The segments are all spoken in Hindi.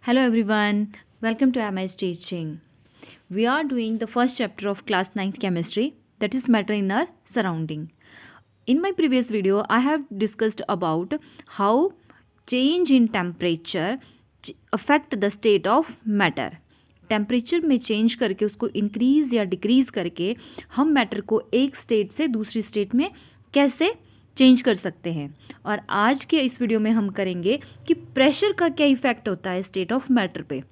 Hello everyone, welcome to MI's teaching. We are doing the first chapter of class 9th chemistry, that is matter in our surrounding. In my previous video, I have discussed about how change in temperature affect the state of matter. Temperature में चेंज करके उसको इंक्रीज या डिक्रीज करके हम मैटर को एक स्टेट से दूसरी स्टेट में कैसे चेंज कर सकते हैं। और आज के इस वीडियो में हम करेंगे कि प्रेशर का क्या इफेक्ट होता है स्टेट ऑफ मैटर पे।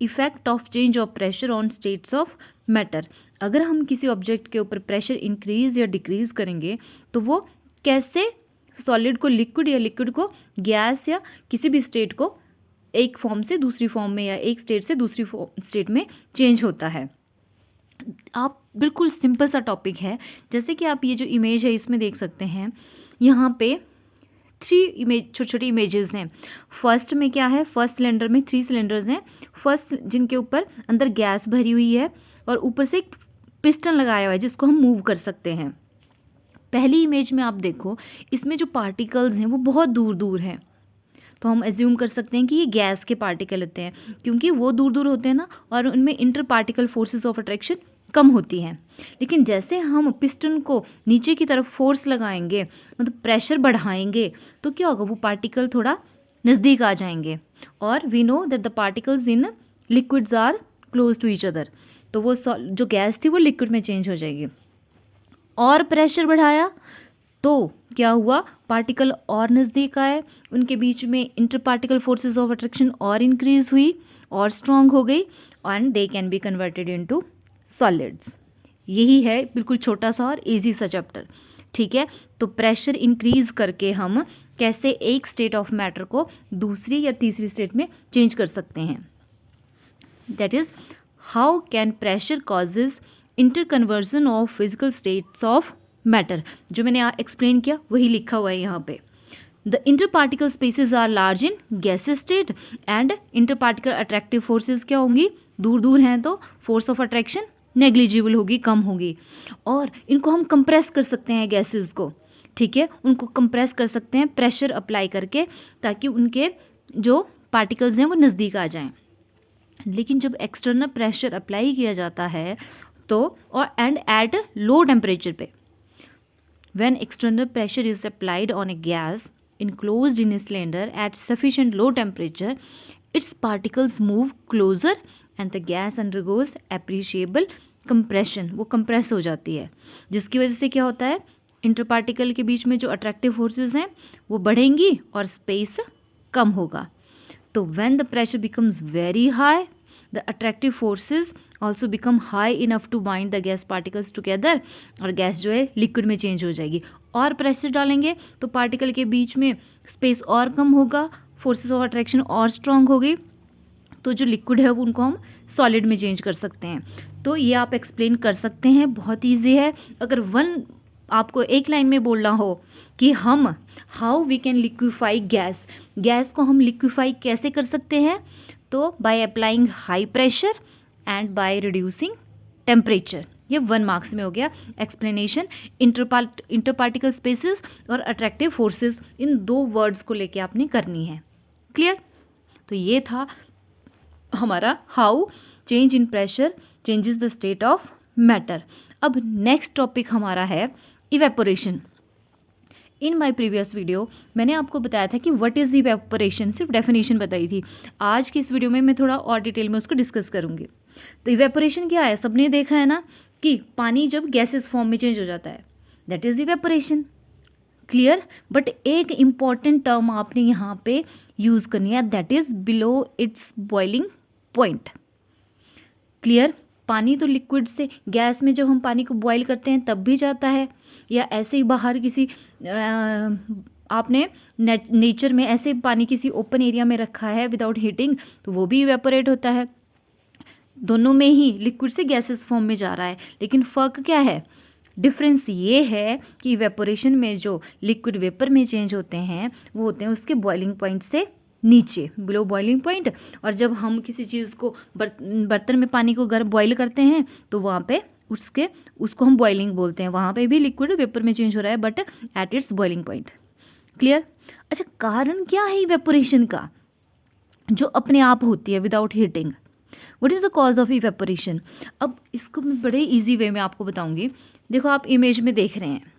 Effect of change of pressure on states of matter. अगर हम किसी ऑब्जेक्ट के ऊपर प्रेशर इंक्रीज या डिक्रीज करेंगे तो वो कैसे सॉलिड को लिक्विड या लिक्विड को गैस या किसी भी स्टेट को एक फॉर्म से दूसरी फॉर्म में या एक स्टेट से दूसरी स्टेट में चेंज होता है। आप बिल्कुल सिंपल सा टॉपिक है, जैसे कि आप ये जो इमेज है इसमें देख सकते हैं, यहाँ पे 3 छोटी छोटी इमेजेस हैं। फर्स्ट में क्या है, फर्स्ट सिलेंडर में 3 सिलेंडर्स हैं, फर्स्ट जिनके ऊपर अंदर गैस भरी हुई है और ऊपर से एक पिस्टन लगाया हुआ है जिसको हम मूव कर सकते हैं। पहली इमेज में आप देखो, इसमें जो पार्टिकल्स हैं वो बहुत दूर दूर हैं, तो हम एज्यूम कर सकते हैं कि ये गैस के पार्टिकल होते हैं, क्योंकि वो दूर दूर होते हैं ना, और उनमें interparticle forces of attraction कम होती हैं। लेकिन जैसे हम पिस्टन को नीचे की तरफ फोर्स लगाएंगे, मतलब प्रेशर बढ़ाएंगे, तो क्या होगा, वो पार्टिकल थोड़ा नज़दीक आ जाएंगे। और we know that the particles in liquids are close to each other, तो वो जो गैस थी वो लिक्विड में चेंज हो जाएगी। और प्रेशर बढ़ाया तो क्या हुआ, पार्टिकल और नज़दीक आए, उनके बीच में inter particle forces of attraction और इंक्रीज हुई और स्ट्रॉन्ग हो गई, and they can be converted into solids. यही है बिल्कुल छोटा सा और इजी सा चैप्टर, ठीक है। तो प्रेशर इंक्रीज करके हम कैसे एक स्टेट ऑफ मैटर को दूसरी या तीसरी स्टेट में चेंज कर सकते हैं। That is how can pressure causes inter conversion of physical states of matter. जो मैंने एक्सप्लेन किया वही लिखा हुआ है यहाँ पे। The interparticle spaces are large in gases state and interparticle attractive forces क्या होंगी, दूर दूर हैं तो फोर्स ऑफ अट्रैक्शन नेग्लिजिबल होगी, कम होगी। और इनको हम कंप्रेस कर सकते हैं गैसेस को, ठीक है, उनको कंप्रेस कर सकते हैं प्रेशर अप्लाई करके, ताकि उनके जो पार्टिकल्स हैं वो नज़दीक आ जाएं। लेकिन जब एक्सटर्नल प्रेशर अप्लाई किया जाता है तो, और एंड एट लो टेम्परेचर पे, when external pressure is applied on a gas enclosed in a cylinder at sufficient low temperature, its particles move closer and the gas undergoes appreciable compression। वो compress हो जाती है, जिसकी वजह से क्या होता है, इंटरपार्टिकल के बीच में जो अट्रैक्टिव फोर्सेस हैं वो बढ़ेंगी और स्पेस कम होगा। तो when the pressure becomes very high, the attractive forces also become high enough to bind the gas particles together, और गैस जो है लिक्विड में चेंज हो जाएगी। और प्रेशर डालेंगे तो पार्टिकल के बीच में स्पेस और कम होगा, फोर्सेस ऑफ अट्रैक्शन और स्ट्रांग होगी, तो जो लिक्विड है वो उनको हम सॉलिड में चेंज कर सकते हैं। तो ये आप एक्सप्लेन कर सकते हैं, बहुत ईजी है। अगर आपको एक लाइन में बोलना हो कि हम how we can liquefy gas, gas को हम लिक्विफाई कैसे कर सकते हैं, तो by applying high pressure and by reducing temperature. ये 1 मार्क्स में हो गया एक्सप्लेनेशन। इंटरपार्टिकल स्पेसेस और अट्रैक्टिव फोर्सेस, इन 2 वर्ड्स को लेके आपने करनी है। क्लियर? तो ये था हमारा how change in pressure changes the state of matter. अब नेक्स्ट टॉपिक हमारा है evaporation. In my previous video मैंने आपको बताया था कि व्हाट इज़ इवेपोरेशन, सिर्फ डेफिनेशन बताई थी। आज की इस वीडियो में मैं थोड़ा और डिटेल में उसको डिस्कस करूँगी। तो इवेपोरेशन क्या है, सबने देखा है ना कि पानी जब गैसेस फॉर्म में चेंज हो जाता है, that is evaporation. Clear? But एक इम्पॉर्टेंट टर्म आपने यहाँ पे यूज़ करनी है, that is below its boiling point. Clear? पानी तो लिक्विड से गैस में जब हम पानी को बॉईल करते हैं तब भी जाता है, या ऐसे ही बाहर किसी आपने नेचर में ऐसे पानी किसी ओपन एरिया में रखा है विदाउट हीटिंग, तो वो भी इवेपोरेट होता है। दोनों में ही लिक्विड से गैसेस फॉर्म में जा रहा है, लेकिन फ़र्क क्या है, डिफरेंस ये है कि इवेपोरेशन में जो लिक्विड वेपर में चेंज होते हैं वो होते हैं उसके बॉइलिंग पॉइंट से नीचे, बिलो बॉइलिंग पॉइंट। और जब हम किसी चीज़ को बर्तन में पानी को गर्म बॉईल करते हैं तो वहाँ पे उसको हम बॉइलिंग बोलते हैं, वहाँ पे भी लिक्विड वेपर में चेंज हो रहा है but at its boiling point. Clear? अच्छा, कारण क्या है इवेपोरेशन का? जो अपने आप होती है without heating. What is the cause of evaporation? अब इसको मैं बड़े इजी वे में आपको बताऊंगी। देखो आप इमेज में देख रहे हैं,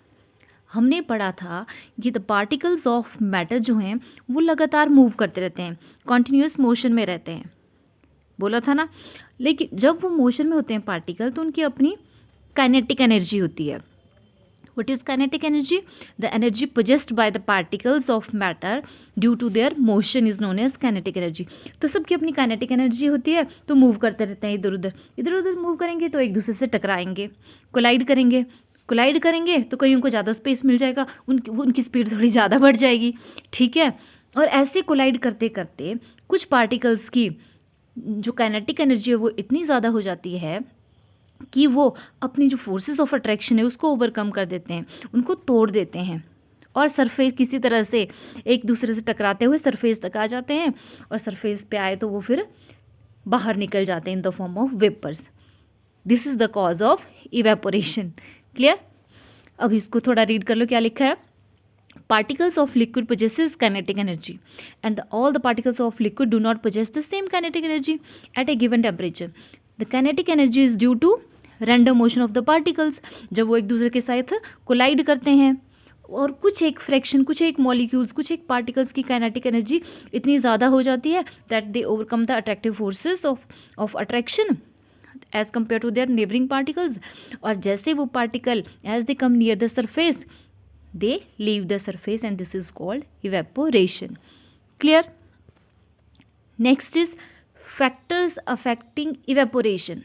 हमने पढ़ा था कि द पार्टिकल्स ऑफ मैटर जो हैं वो लगातार मूव करते रहते हैं, कॉन्टिन्यूस मोशन में रहते हैं, बोला था ना। लेकिन जब वो मोशन में होते हैं पार्टिकल तो उनकी अपनी काइनेटिक एनर्जी होती है। What is kinetic energy? The energy possessed by the particles of matter due to their motion is known as kinetic energy. तो सबकी अपनी kinetic energy होती है, तो मूव करते रहते हैं इधर उधर मूव करेंगे तो एक दूसरे से टकराएंगे, कोलाइड करेंगे तो कहीं उनको ज़्यादा स्पेस मिल जाएगा, उनकी स्पीड थोड़ी ज़्यादा बढ़ जाएगी, ठीक है। और ऐसे कोलाइड करते करते कुछ पार्टिकल्स की जो काइनेटिक एनर्जी है वो इतनी ज़्यादा हो जाती है कि वो अपनी जो फोर्सेस ऑफ अट्रैक्शन है उसको ओवरकम कर देते हैं, उनको तोड़ देते हैं और सरफेस किसी तरह से एक दूसरे से टकराते हुए सरफेस तक आ जाते हैं, और सरफेस पे आए तो वो फिर बाहर निकल जाते हैं in the form of vapours. This is the cause of evaporation. Clear? अब इसको थोड़ा रीड कर लो, क्या लिखा है। Particles of liquid possesses kinetic energy and all the particles of liquid do not possess the same kinetic energy at a given temperature. The kinetic energy is due to random motion of the particles. जब वो एक दूसरे के साथ कोलाइड करते हैं और कुछ एक मॉलिक्यूल्स, कुछ एक पार्टिकल्स की काइनेटिक एनर्जी इतनी ज़्यादा हो जाती है that they overcome the attractive forces of attraction as compare to their neighbouring particles. और जैसे वो particle as they come near the surface they leave the surface and this is called evaporation. Clear? Next is factors affecting evaporation.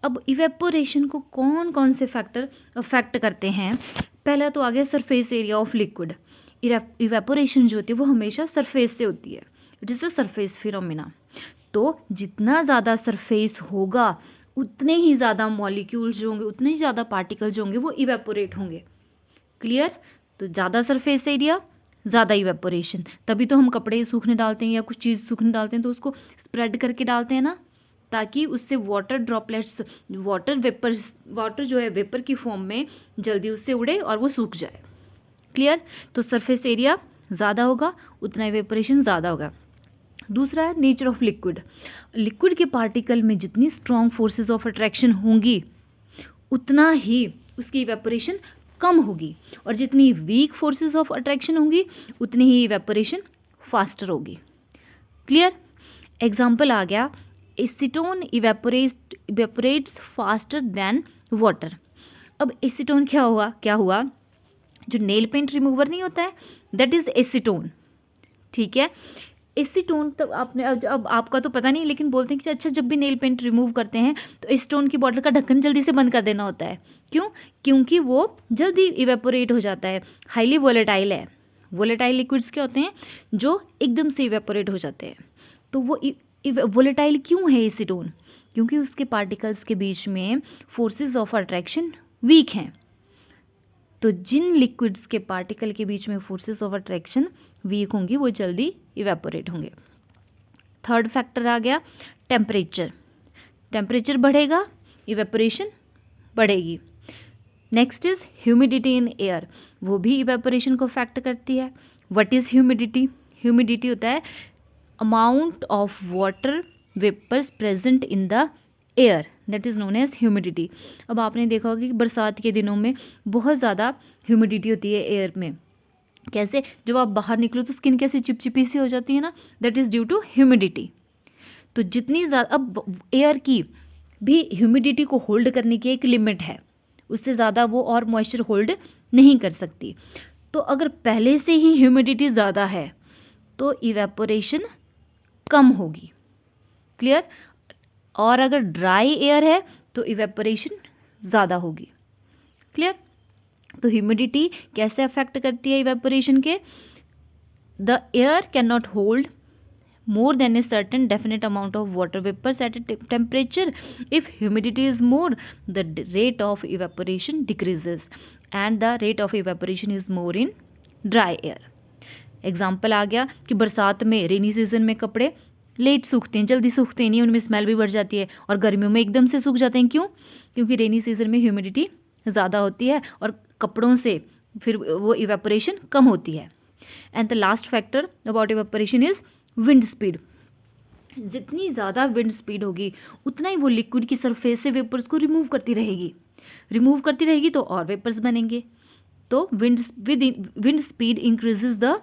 अब इवेपोरेशन को कौन कौन से फैक्टर अफेक्ट करते हैं? पहला तो आ गया surface area of liquid. Evaporation जो होती है वो हमेशा सरफेस से होती है, it is a surface phenomena. तो जितना ज़्यादा सरफेस होगा उतने ही ज़्यादा मॉलिक्यूल्स जो होंगे, उतने ही ज़्यादा पार्टिकल्स जो होंगे वो इवेपोरेट होंगे। क्लियर? तो ज़्यादा सरफेस एरिया ज़्यादा इवेपोरेशन। तभी तो हम कपड़े सूखने डालते हैं या कुछ चीज़ सूखने डालते हैं तो उसको स्प्रेड करके डालते हैं ना, ताकि उससे वाटर ड्रॉपलेट्स, वाटर जो है वेपर की फॉर्म में जल्दी उससे उड़े और वो सूख जाए। क्लियर? तो सरफेस एरिया ज़्यादा होगा उतना इवेपोरेशन ज़्यादा होगा। दूसरा है नेचर ऑफ लिक्विड। लिक्विड के पार्टिकल में जितनी स्ट्रॉन्ग फोर्सेस ऑफ अट्रैक्शन होंगी उतना ही उसकी इवेपोरेशन कम होगी, और जितनी वीक फोर्सेस ऑफ अट्रैक्शन होंगी उतनी ही इवेपोरेशन फास्टर होगी। क्लियर? एग्जाम्पल आ गया, acetone evaporates faster than water. अब एसीटोन क्या हुआ, जो नेल पेंट रिमूवर नहीं होता है दैट इज़ एसीटोन, ठीक है। एसीटोन तो आपने अब आपका तो पता नहीं, लेकिन बोलते हैं कि अच्छा जब भी नेल पेंट रिमूव करते हैं तो एसीटोन की बॉटल का ढक्कन जल्दी से बंद कर देना होता है। क्यों? क्योंकि वो जल्दी इवेपोरेट हो जाता है, हाईली वोलेटाइल है। वोलेटाइल लिक्विड्स क्या होते हैं? जो एकदम से इवेपोरेट हो जाते हैं। तो वो वोलेटाइल क्यों है एसीटोन? क्योंकि उसके पार्टिकल्स के बीच में फोर्सेस ऑफ अट्रैक्शन वीक हैं। तो जिन लिक्विड्स के पार्टिकल के बीच में फोर्सेस ऑफ अट्रैक्शन वीक होंगी वो जल्दी इवेपोरेट होंगे। थर्ड फैक्टर आ गया टेम्परेचर। टेम्परेचर बढ़ेगा इवेपोरेशन बढ़ेगी। Next is humidity in air, वो भी इवेपोरेशन को अफेक्ट करती है। What is humidity? ह्यूमिडिटी होता है amount of water vapours present in the air, that is known as humidity. अब आपने देखा होगा कि बरसात के दिनों में बहुत ज़्यादा ह्यूमिडिटी होती है एयर में। कैसे? जब आप बाहर निकलो तो स्किन कैसे चिपचिपी सी हो जाती है ना, that is due to humidity. तो जितनी ज़्यादा, अब एयर की भी ह्यूमिडिटी को होल्ड करने की एक लिमिट है, उससे ज़्यादा वो और मॉइस्चर होल्ड नहीं कर सकती। तो अगर पहले से ही ह्यूमिडिटी ज़्यादा है तो इवेपोरेशन कम होगी। क्लियर? और अगर ड्राई एयर है तो इवेपोरेशन ज़्यादा होगी। क्लियर? तो ह्यूमिडिटी कैसे अफेक्ट करती है इवेपोरेशन के? The air can not hold more than a certain definite amount of water vapors at a temperature. If humidity is more, the rate of evaporation decreases and the rate of evaporation is more in dry air. Example आ गया कि बरसात में, रेनी सीजन में कपड़े लेट सूखते हैं, जल्दी सूखते नहीं, उनमें स्मेल भी बढ़ जाती है, और गर्मियों में एकदम से सूख जाते हैं। क्यों? क्योंकि रेनी सीजन में ह्यूमिडिटी ज़्यादा होती है और कपड़ों से फिर वो इवेपोरेशन कम होती है। And the last factor about evaporation is wind speed. जितनी ज़्यादा विंड स्पीड होगी उतना ही वो लिक्विड की सरफेस से वेपर्स को रिमूव करती रहेगी तो और वेपर्स बनेंगे। तो wind speed increases the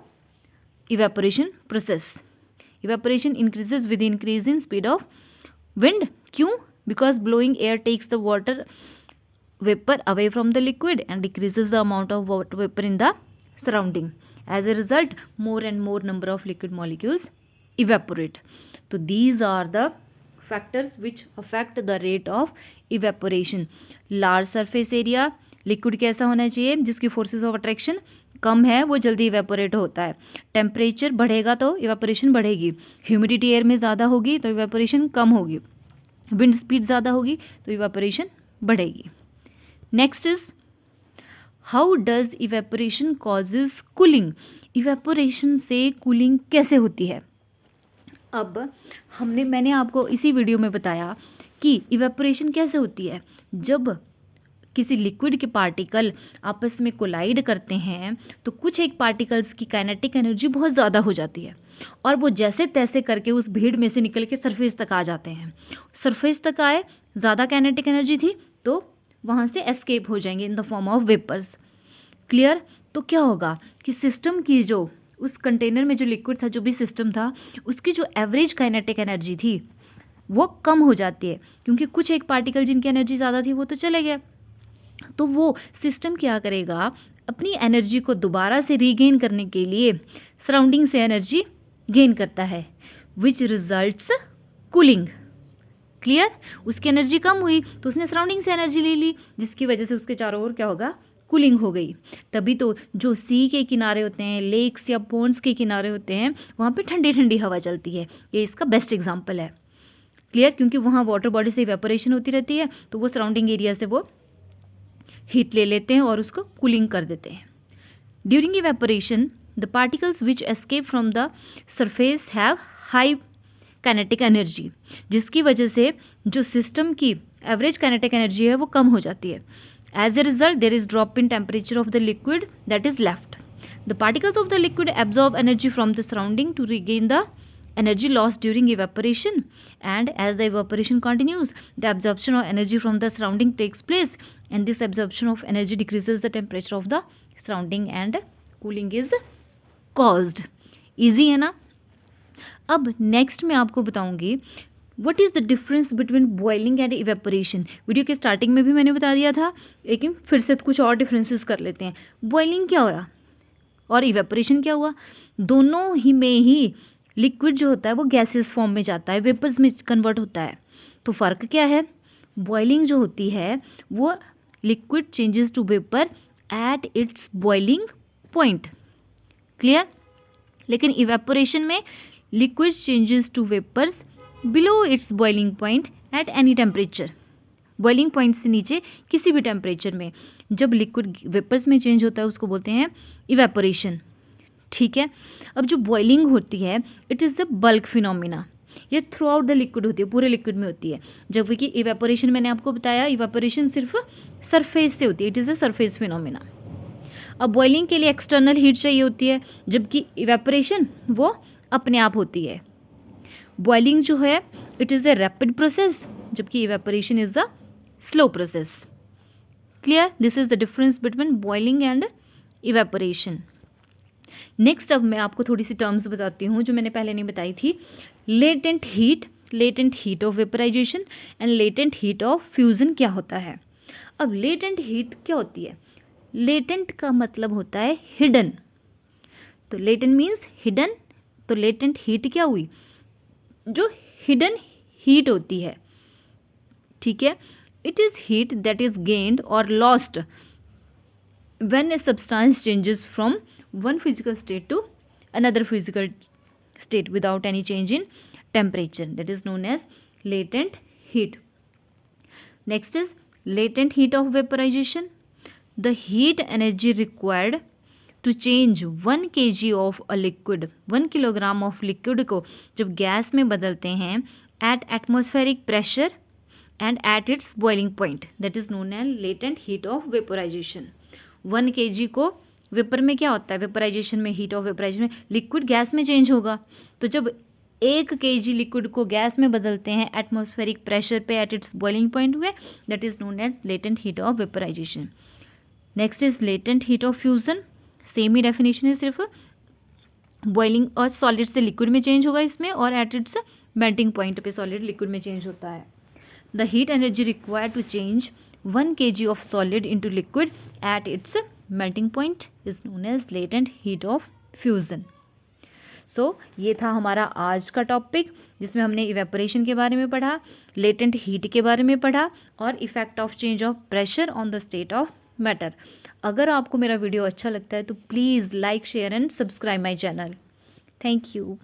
evaporation process. Evaporation increases with increase in speed of wind. क्यों? Because blowing air takes the water vapor away from the liquid and decreases the amount of water vapor in the surrounding. As a result, more and more number of liquid molecules evaporate. So these are the factors which affect the rate of evaporation. Large surface area, liquid कैसा होना चाहिए जिसकी forces of attraction कम है, वो जल्दी evaporate होता है. टेम्परेचर बढ़ेगा तो evaporation बढ़ेगी. ह्यूमिडिटी एयर में ज़्यादा होगी तो evaporation कम होगी. विंड स्पीड ज़्यादा होगी तो evaporation बढ़ेगी. Next is how does evaporation causes cooling. Evaporation से कूलिंग कैसे होती है। अब मैंने आपको इसी वीडियो में बताया कि इवेपोरेशन कैसे होती है। जब किसी लिक्विड के पार्टिकल आपस में कोलाइड करते हैं तो कुछ एक पार्टिकल्स की काइनेटिक एनर्जी बहुत ज़्यादा हो जाती है और वो जैसे तैसे करके उस भीड़ में से निकल के सरफेस तक आ जाते हैं। सरफेस तक आए, ज़्यादा काइनेटिक एनर्जी थी तो वहाँ से एस्केप हो जाएंगे in the form of vapours. Clear? तो क्या होगा कि सिस्टम की जो उस कंटेनर में जो लिक्विड था, जो भी सिस्टम था, उसकी जो एवरेज काइनेटिक एनर्जी थी वो कम हो जाती है क्योंकि कुछ एक पार्टिकल जिनकी एनर्जी ज़्यादा थी वो तो चले गए। तो वो सिस्टम क्या करेगा, अपनी एनर्जी को दोबारा से रीगेन करने के लिए सराउंडिंग से एनर्जी गेन करता है, विच रिजल्ट्स कूलिंग। क्लियर? उसकी एनर्जी कम हुई तो उसने सराउंडिंग से एनर्जी ले ली जिसकी वजह से उसके चारों ओर क्या होगा, कूलिंग हो गई। तभी तो जो सी के किनारे होते हैं, लेक्स या पॉन्ड्स के किनारे होते हैं, वहाँ पे ठंडी ठंडी हवा चलती है। ये इसका बेस्ट एग्जांपल है। क्लियर? क्योंकि वहाँ वाटर बॉडी से इवेपोरेशन होती रहती है तो वो सराउंडिंग एरिया से वो हीट ले लेते हैं और उसको कूलिंग कर देते हैं। During evaporation the particles which escape from the surface have high kinetic energy, जिसकी वजह से जो सिस्टम की एवरेज काइनेटिक एनर्जी है वो कम हो जाती है। As a result there is drop in temperature of the liquid that is left. The particles of the liquid absorb energy from the surrounding to regain the energy lost during evaporation, and as the evaporation continues the absorption of energy from the surrounding takes place, and this absorption of energy decreases the temperature of the surrounding and cooling is caused. easy है ना। अब नेक्स्ट मैं आपको बताऊंगी what is the difference between boiling and evaporation. Video के स्टार्टिंग में भी मैंने बता दिया था, लेकिन फिर से कुछ और डिफरेंसेस कर लेते हैं। बॉइलिंग क्या हुआ और इवेपोरेशन क्या हुआ। दोनों ही में ही लिक्विड जो होता है वो गैसेस फॉर्म में जाता है, वेपर्स में कन्वर्ट होता है। तो फ़र्क क्या है, बॉइलिंग जो होती है वो liquid changes to vapour at its boiling point. Clear? लेकिन इवेपोरेशन में liquid changes to vapours below its boiling point at any temperature. Boiling point से नीचे किसी भी टेम्परेचर में जब लिक्विड वेपर्स में चेंज होता है उसको बोलते हैं इवेपोरेशन। ठीक है? अब जो बॉइलिंग होती है it is the bulk phenomena, ये थ्रू आउट द लिक्विड होती है, पूरे लिक्विड में होती है। जबकि कि इवेपोरेशन मैंने आपको बताया इवेपोरेशन सिर्फ सरफेस से होती है, it is a surface phenomena. अब बॉइलिंग के लिए एक्सटर्नल हीट चाहिए होती है, जबकि इवेपोरेशन वो अपने आप होती है। बॉइलिंग जो है it is a rapid process, जबकि evaporation is a slow process. Clear? This is the difference between boiling and evaporation. Next अब मैं आपको थोड़ी सी टर्म्स बताती हूँ जो मैंने पहले नहीं बताई थी। Latent heat of vaporisation and latent heat of fusion क्या होता है। अब लेटेंट हीट क्या होती है, लेटेंट का मतलब होता है हिडन, तो लेटेंट मीन्स हिडन। तो लेटेंट हीट क्या हुई, जो हिडन हीट होती है। ठीक है? It is heat that is gained और lost when a substance changes from one physical state to another physical state without any change in temperature, that is known as latent heat. Next is latent heat of vaporization. The heat energy required to change 1 kg of a liquid, 1 kilogram of liquid को जब गैस में बदलते हैं at atmospheric pressure and at its boiling point, that is known as latent heat of vaporization. 1 kg को वेपर में क्या होता है, वेपराइजेशन में, हीट ऑफ वेपराइजेशन में लिक्विड गैस में चेंज होगा। तो जब 1 kg लिक्विड को गैस में बदलते हैं एटमॉस्फेरिक प्रेशर पे एट इट्स बॉइलिंग पॉइंट में, that is known as latent heat of vaporisation. Next is latent heat of fusion, same ही डेफिनेशन है, सिर्फ बॉइलिंग और सॉलिड से लिक्विड में चेंज होगा इसमें, और एट इट्स मेल्टिंग पॉइंट पे सॉलिड लिक्विड में चेंज होता है। The heat energy required to change 1 kg of solid into liquid at its melting point is known as latent heat of fusion. So ये था हमारा आज का टॉपिक, जिसमें हमने इवेपोरेशन के बारे में पढ़ा, लेटेंट हीट के बारे में पढ़ा, और effect of change of pressure on the state of matter. अगर आपको मेरा वीडियो अच्छा लगता है तो please like, share and subscribe my channel. Thank you.